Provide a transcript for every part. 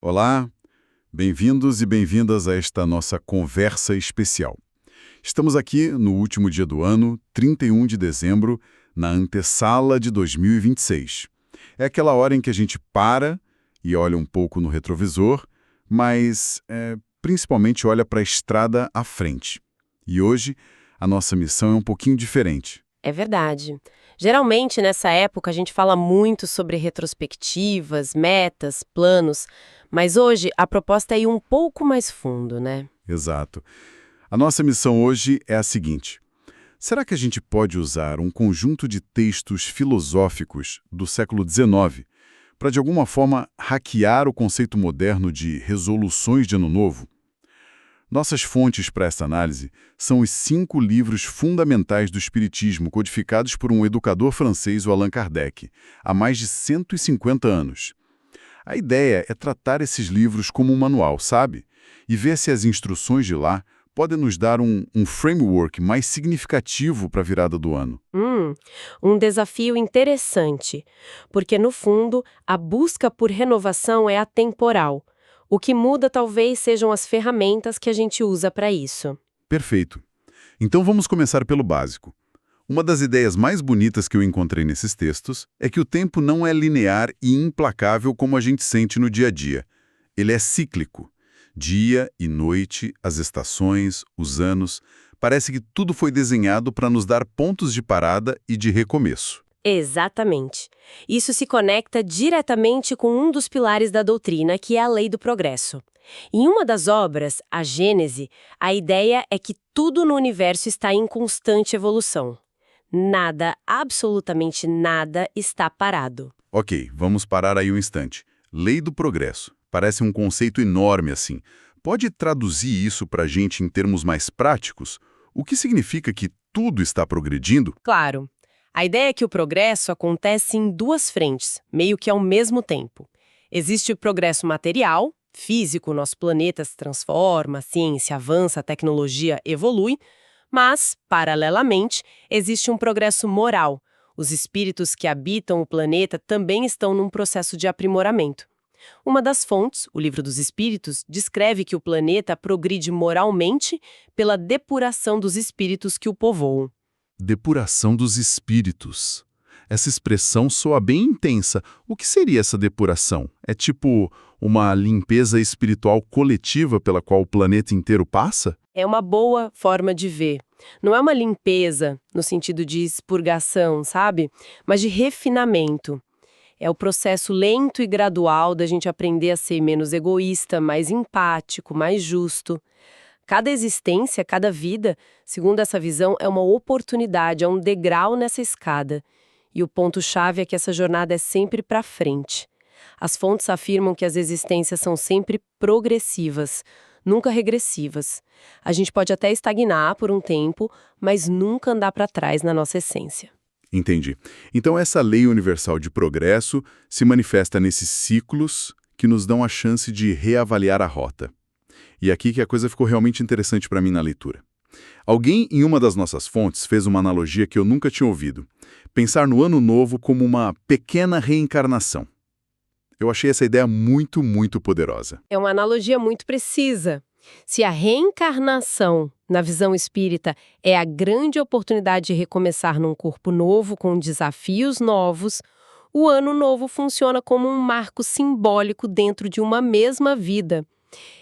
Olá, bem-vindos e bem-vindas a esta nossa conversa especial. Estamos aqui no último dia do ano, 31 de dezembro, na antessala de 2026. É aquela hora em que a gente para e olha um pouco no retrovisor, mas principalmente olha para a estrada à frente. E hoje a nossa missão é um pouquinho diferente. É verdade. Geralmente, nessa época, a gente fala muito sobre retrospectivas, metas, planos, mas hoje a proposta é ir um pouco mais fundo, né? Exato. A nossa missão hoje é a seguinte: será que a gente pode usar um conjunto de textos filosóficos do século XIX para, de alguma forma, hackear o conceito moderno de resoluções de Ano Novo? Nossas fontes para essa análise são os 5 livros fundamentais do Espiritismo codificados por um educador francês, o Allan Kardec, há mais de 150 anos. A ideia é tratar esses livros como um manual, sabe? E ver se as instruções de lá podem nos dar um framework mais significativo para a virada do ano. Um desafio interessante, porque no fundo a busca por renovação é atemporal. O que muda talvez sejam as ferramentas que a gente usa para isso. Perfeito. Então vamos começar pelo básico. Uma das ideias mais bonitas que eu encontrei nesses textos é que o tempo não é linear e implacável como a gente sente no dia a dia. Ele é cíclico. Dia e noite, as estações, os anos, parece que tudo foi desenhado para nos dar pontos de parada e de recomeço. Exatamente. Isso se conecta diretamente com um dos pilares da doutrina, que é a lei do progresso. Em uma das obras, a Gênese, a ideia é que tudo no universo está em constante evolução. Nada, absolutamente nada, está parado. Ok, vamos parar aí um instante. Lei do progresso. Parece um conceito enorme assim. Pode traduzir isso para a gente em termos mais práticos? O que significa que tudo está progredindo? Claro, a ideia é que o progresso acontece em duas frentes, meio que ao mesmo tempo. Existe o progresso material, físico, nosso planeta se transforma, a ciência avança, a tecnologia evolui, mas, paralelamente, existe um progresso moral. Os espíritos que habitam o planeta também estão num processo de aprimoramento. Uma das fontes, o Livro dos Espíritos, descreve que o planeta progride moralmente pela depuração dos espíritos que o povoam. Depuração dos espíritos. Essa expressão soa bem intensa. O que seria essa depuração? É tipo uma limpeza espiritual coletiva pela qual o planeta inteiro passa? É uma boa forma de ver. Não é uma limpeza no sentido de expurgação, sabe? Mas de refinamento. É o processo lento e gradual da gente aprender a ser menos egoísta, mais empático, mais justo. Cada existência, cada vida, segundo essa visão, é uma oportunidade, é um degrau nessa escada. E o ponto-chave é que essa jornada é sempre para frente. As fontes afirmam que as existências são sempre progressivas, nunca regressivas. A gente pode até estagnar por um tempo, mas nunca andar para trás na nossa essência. Entendi. Então essa lei universal de progresso se manifesta nesses ciclos que nos dão a chance de reavaliar a rota. E aqui que a coisa ficou realmente interessante para mim na leitura. Alguém em uma das nossas fontes fez uma analogia que eu nunca tinha ouvido. Pensar no ano novo como uma pequena reencarnação. Eu achei essa ideia muito, muito poderosa. É uma analogia muito precisa. Se a reencarnação, na visão espírita, é a grande oportunidade de recomeçar num corpo novo, com desafios novos, o ano novo funciona como um marco simbólico dentro de uma mesma vida.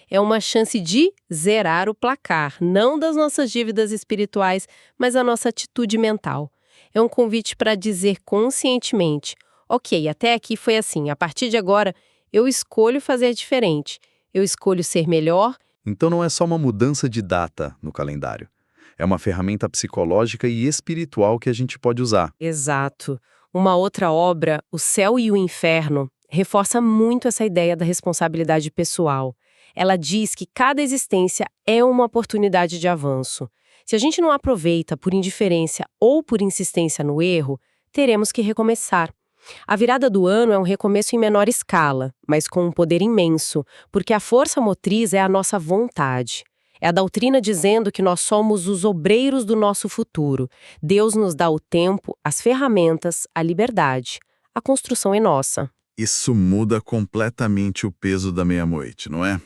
É uma chance de zerar o placar, não das nossas dívidas espirituais, mas a nossa atitude mental. É um convite para dizer conscientemente: ok, até aqui foi assim, a partir de agora eu escolho fazer diferente, eu escolho ser melhor. Então não é só uma mudança de data no calendário. É uma ferramenta psicológica e espiritual que a gente pode usar. Exato. Uma outra obra, O Céu e o Inferno, reforça muito essa ideia da responsabilidade pessoal. Ela diz que cada existência é uma oportunidade de avanço. Se a gente não aproveita por indiferença ou por insistência no erro, teremos que recomeçar. A virada do ano é um recomeço em menor escala, mas com um poder imenso, porque a força motriz é a nossa vontade. É a doutrina dizendo que nós somos os obreiros do nosso futuro. Deus nos dá o tempo, as ferramentas, a liberdade. A construção é nossa. Isso muda completamente o peso da meia-noite, não é?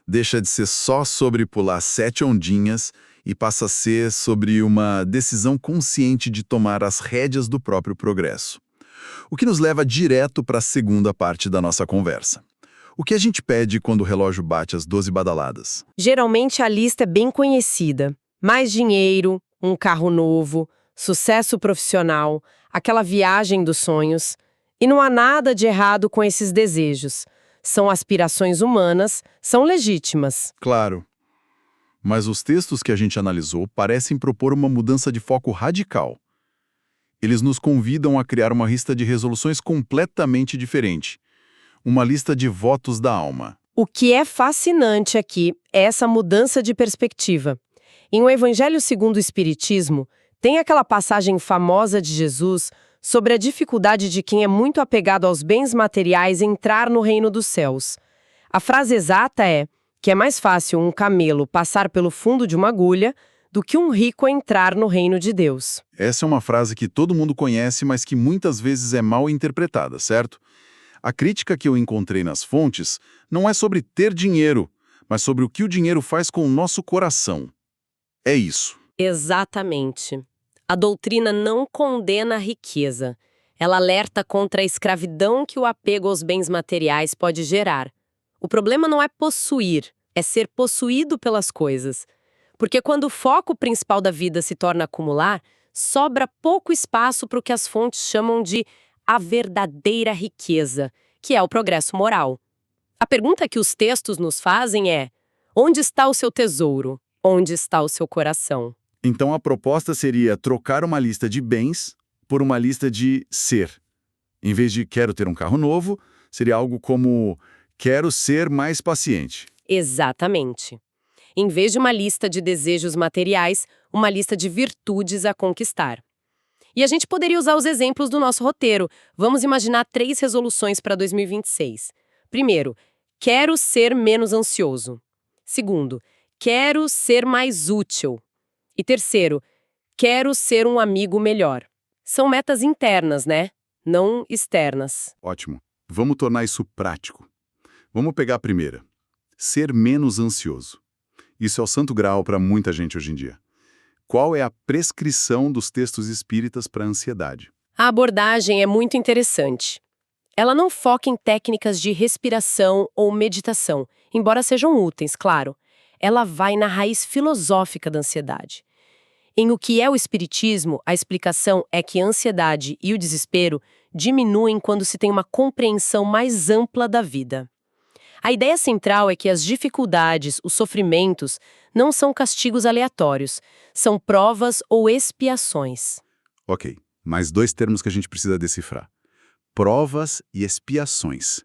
Deixa de ser só sobre pular 7 ondinhas e passa a ser sobre uma decisão consciente de tomar as rédeas do próprio progresso. O que nos leva direto para a segunda parte da nossa conversa. O que a gente pede quando o relógio bate as 12 badaladas? Geralmente a lista é bem conhecida. Mais dinheiro, um carro novo, sucesso profissional, aquela viagem dos sonhos. E não há nada de errado com esses desejos. São aspirações humanas, são legítimas. Claro. Mas os textos que a gente analisou parecem propor uma mudança de foco radical. Eles nos convidam a criar uma lista de resoluções completamente diferente. Uma lista de votos da alma. O que é fascinante aqui é essa mudança de perspectiva. Em O Evangelho segundo o Espiritismo, tem aquela passagem famosa de Jesus sobre a dificuldade de quem é muito apegado aos bens materiais entrar no reino dos céus. A frase exata é que é mais fácil um camelo passar pelo fundo de uma agulha do que um rico entrar no reino de Deus. Essa é uma frase que todo mundo conhece, mas que muitas vezes é mal interpretada, certo? A crítica que eu encontrei nas fontes não é sobre ter dinheiro, mas sobre o que o dinheiro faz com o nosso coração. É isso. Exatamente. A doutrina não condena a riqueza. Ela alerta contra a escravidão que o apego aos bens materiais pode gerar. O problema não é possuir, é ser possuído pelas coisas. Porque quando o foco principal da vida se torna acumular, sobra pouco espaço para o que as fontes chamam de a verdadeira riqueza, que é o progresso moral. A pergunta que os textos nos fazem é: onde está o seu tesouro? Onde está o seu coração? Então a proposta seria trocar uma lista de bens por uma lista de ser. Em vez de quero ter um carro novo, seria algo como quero ser mais paciente. Exatamente. Em vez de uma lista de desejos materiais, uma lista de virtudes a conquistar. E a gente poderia usar os exemplos do nosso roteiro. Vamos imaginar 3 resoluções para 2026. Primeiro, quero ser menos ansioso. Segundo, quero ser mais útil. E terceiro, quero ser um amigo melhor. São metas internas, né? Não externas. Ótimo. Vamos tornar isso prático. Vamos pegar a primeira. Ser menos ansioso. Isso é o santo graal para muita gente hoje em dia. Qual é a prescrição dos textos espíritas para a ansiedade? A abordagem é muito interessante. Ela não foca em técnicas de respiração ou meditação, embora sejam úteis, claro. Ela vai na raiz filosófica da ansiedade. Em O que é o Espiritismo, a explicação é que a ansiedade e o desespero diminuem quando se tem uma compreensão mais ampla da vida. A ideia central é que as dificuldades, os sofrimentos, não são castigos aleatórios, são provas ou expiações. Ok, mais 2 termos que a gente precisa decifrar. Provas e expiações.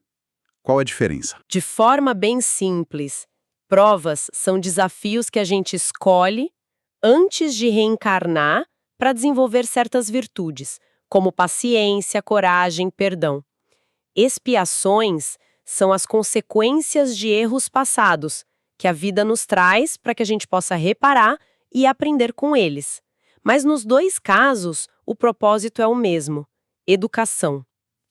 Qual é a diferença? De forma bem simples, provas são desafios que a gente escolhe antes de reencarnar para desenvolver certas virtudes, como paciência, coragem, perdão. Expiações são as consequências de erros passados, que a vida nos traz para que a gente possa reparar e aprender com eles. Mas nos 2 casos, o propósito é o mesmo: educação,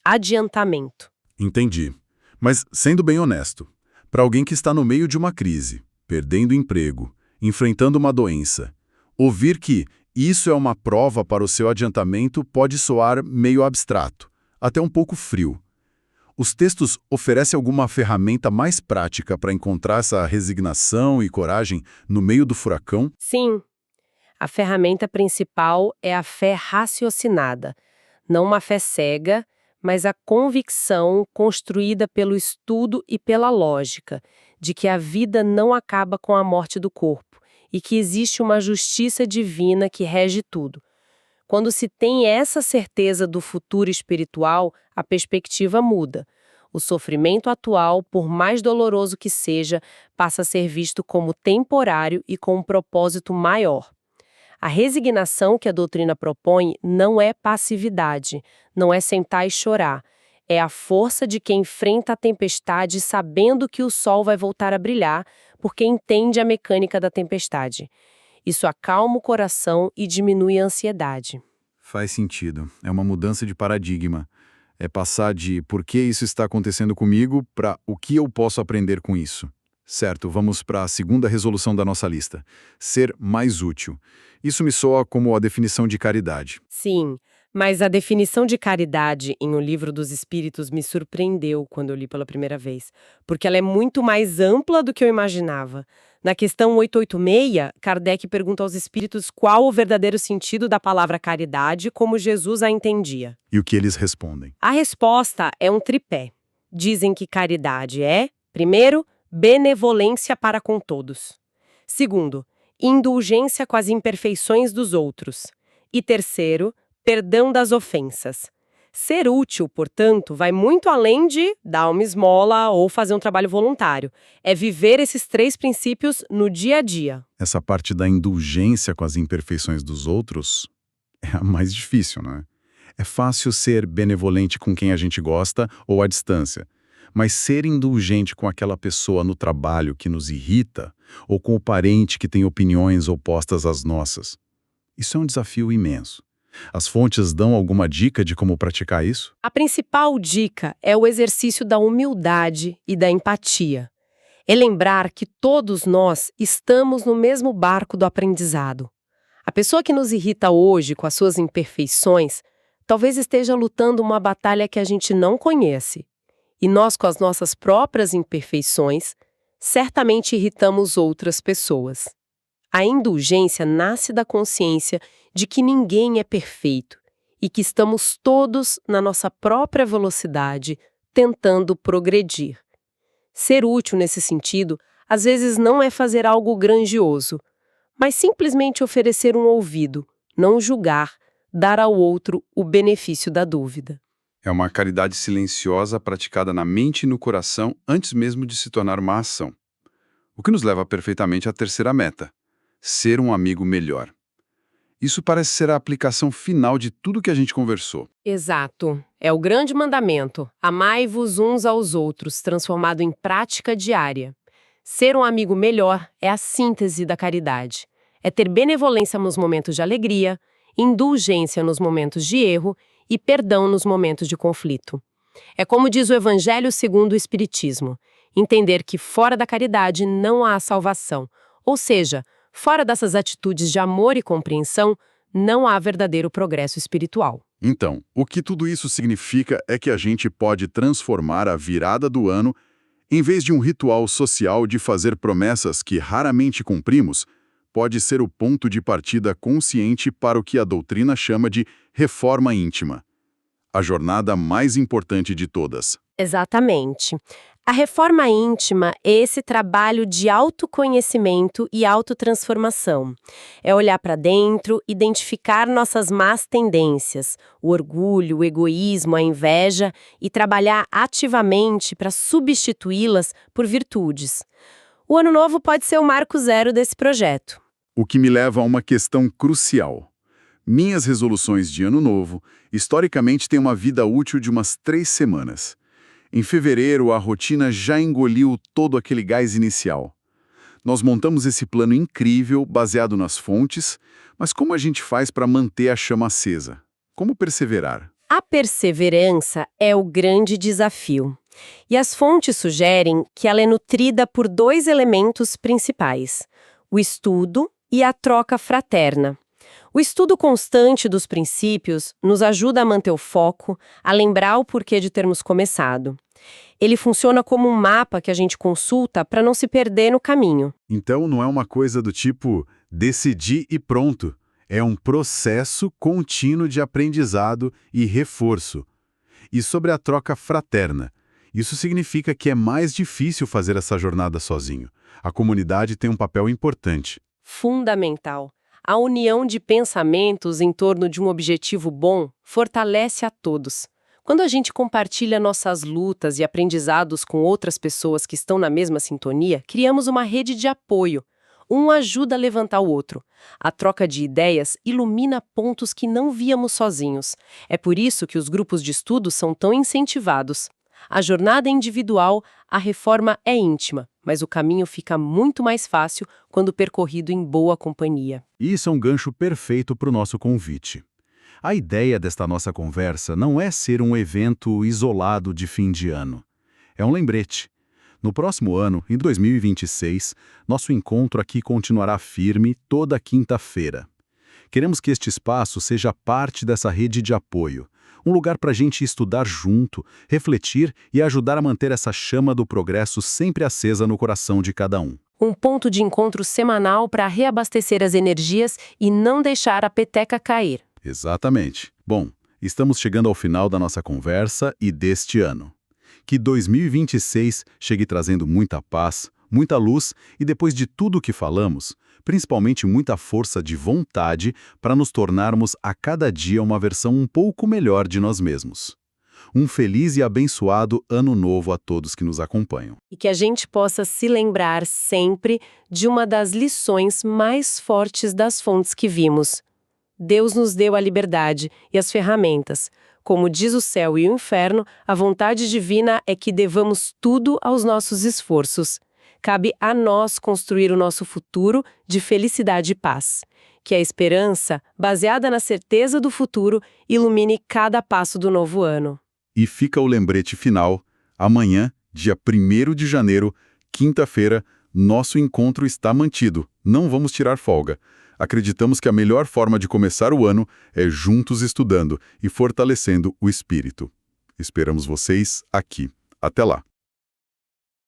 adiantamento. Entendi. Mas, sendo bem honesto, para alguém que está no meio de uma crise, perdendo emprego, enfrentando uma doença, ouvir que isso é uma prova para o seu adiantamento pode soar meio abstrato, até um pouco frio. Os textos oferecem alguma ferramenta mais prática para encontrar essa resignação e coragem no meio do furacão? Sim, a ferramenta principal é a fé raciocinada, não uma fé cega, mas a convicção construída pelo estudo e pela lógica, de que a vida não acaba com a morte do corpo e que existe uma justiça divina que rege tudo. Quando se tem essa certeza do futuro espiritual, a perspectiva muda. O sofrimento atual, por mais doloroso que seja, passa a ser visto como temporário e com um propósito maior. A resignação que a doutrina propõe não é passividade, não é sentar e chorar. É a força de quem enfrenta a tempestade sabendo que o sol vai voltar a brilhar, porque entende a mecânica da tempestade. Isso acalma o coração e diminui a ansiedade. Faz sentido. É uma mudança de paradigma. É passar de por que isso está acontecendo comigo para o que eu posso aprender com isso. Certo, vamos para a segunda resolução da nossa lista. Ser mais útil. Isso me soa como a definição de caridade. Sim, mas a definição de caridade em O Livro dos Espíritos me surpreendeu quando eu li pela primeira vez, porque ela é muito mais ampla do que eu imaginava. Na questão 886, Kardec pergunta aos espíritos qual o verdadeiro sentido da palavra caridade como Jesus a entendia. E o que eles respondem? A resposta é um tripé. Dizem que caridade é, primeiro, benevolência para com todos. Segundo, indulgência com as imperfeições dos outros. E terceiro, perdão das ofensas. Ser útil, portanto, vai muito além de dar uma esmola ou fazer um trabalho voluntário. É viver esses três princípios no dia a dia. Essa parte da indulgência com as imperfeições dos outros é a mais difícil, não é? É fácil ser benevolente com quem a gente gosta ou à distância, mas ser indulgente com aquela pessoa no trabalho que nos irrita ou com o parente que tem opiniões opostas às nossas, isso é um desafio imenso. As fontes dão alguma dica de como praticar isso? A principal dica é o exercício da humildade e da empatia. É lembrar que todos nós estamos no mesmo barco do aprendizado. A pessoa que nos irrita hoje com as suas imperfeições talvez esteja lutando uma batalha que a gente não conhece. E nós, com as nossas próprias imperfeições, certamente irritamos outras pessoas. A indulgência nasce da consciência de que ninguém é perfeito e que estamos todos na nossa própria velocidade tentando progredir. Ser útil nesse sentido, às vezes não é fazer algo grandioso, mas simplesmente oferecer um ouvido, não julgar, dar ao outro o benefício da dúvida. É uma caridade silenciosa praticada na mente e no coração antes mesmo de se tornar uma ação. O que nos leva perfeitamente à terceira meta: ser um amigo melhor. Isso parece ser a aplicação final de tudo que a gente conversou. Exato. É o grande mandamento. Amai-vos uns aos outros, transformado em prática diária. Ser um amigo melhor é a síntese da caridade. É ter benevolência nos momentos de alegria, indulgência nos momentos de erro e perdão nos momentos de conflito. É como diz o Evangelho segundo o Espiritismo, entender que fora da caridade não há salvação, ou seja, fora dessas atitudes de amor e compreensão, não há verdadeiro progresso espiritual. Então, o que tudo isso significa é que a gente pode transformar a virada do ano, em vez de um ritual social de fazer promessas que raramente cumprimos, pode ser o ponto de partida consciente para o que a doutrina chama de reforma íntima. A jornada mais importante de todas. Exatamente. A reforma íntima é esse trabalho de autoconhecimento e autotransformação. É olhar para dentro, identificar nossas más tendências, o orgulho, o egoísmo, a inveja e trabalhar ativamente para substituí-las por virtudes. O ano novo pode ser o marco zero desse projeto. O que me leva a uma questão crucial. Minhas resoluções de ano novo, historicamente, têm uma vida útil de umas 3 semanas. Em fevereiro, a rotina já engoliu todo aquele gás inicial. Nós montamos esse plano incrível, baseado nas fontes, mas como a gente faz para manter a chama acesa? Como perseverar? A perseverança é o grande desafio. E as fontes sugerem que ela é nutrida por 2 elementos principais: o estudo e a troca fraterna. O estudo constante dos princípios nos ajuda a manter o foco, a lembrar o porquê de termos começado. Ele funciona como um mapa que a gente consulta para não se perder no caminho. Então não é uma coisa do tipo decidir e pronto. É um processo contínuo de aprendizado e reforço. E sobre a troca fraterna, isso significa que é mais difícil fazer essa jornada sozinho. A comunidade tem um papel importante. Fundamental. A união de pensamentos em torno de um objetivo bom fortalece a todos. Quando a gente compartilha nossas lutas e aprendizados com outras pessoas que estão na mesma sintonia, criamos uma rede de apoio. Um ajuda a levantar o outro. A troca de ideias ilumina pontos que não víamos sozinhos. É por isso que os grupos de estudo são tão incentivados. A jornada é individual, a reforma é íntima, mas o caminho fica muito mais fácil quando percorrido em boa companhia. E isso é um gancho perfeito para o nosso convite. A ideia desta nossa conversa não é ser um evento isolado de fim de ano. É um lembrete. No próximo ano, em 2026, nosso encontro aqui continuará firme toda quinta-feira. Queremos que este espaço seja parte dessa rede de apoio, um lugar para a gente estudar junto, refletir e ajudar a manter essa chama do progresso sempre acesa no coração de cada um. Um ponto de encontro semanal para reabastecer as energias e não deixar a peteca cair. Exatamente. Bom, estamos chegando ao final da nossa conversa e deste ano. Que 2026 chegue trazendo muita paz, muita luz e, depois de tudo o que falamos, principalmente muita força de vontade para nos tornarmos a cada dia uma versão um pouco melhor de nós mesmos. Um feliz e abençoado Ano Novo a todos que nos acompanham. E que a gente possa se lembrar sempre de uma das lições mais fortes das fontes que vimos. Deus nos deu a liberdade e as ferramentas. Como diz o céu e o inferno, a vontade divina é que devamos tudo aos nossos esforços. Cabe a nós construir o nosso futuro de felicidade e paz. Que a esperança, baseada na certeza do futuro, ilumine cada passo do novo ano. E fica o lembrete final. Amanhã, dia 1º de janeiro, quinta-feira, nosso encontro está mantido. Não vamos tirar folga. Acreditamos que a melhor forma de começar o ano é juntos estudando e fortalecendo o espírito. Esperamos vocês aqui. Até lá!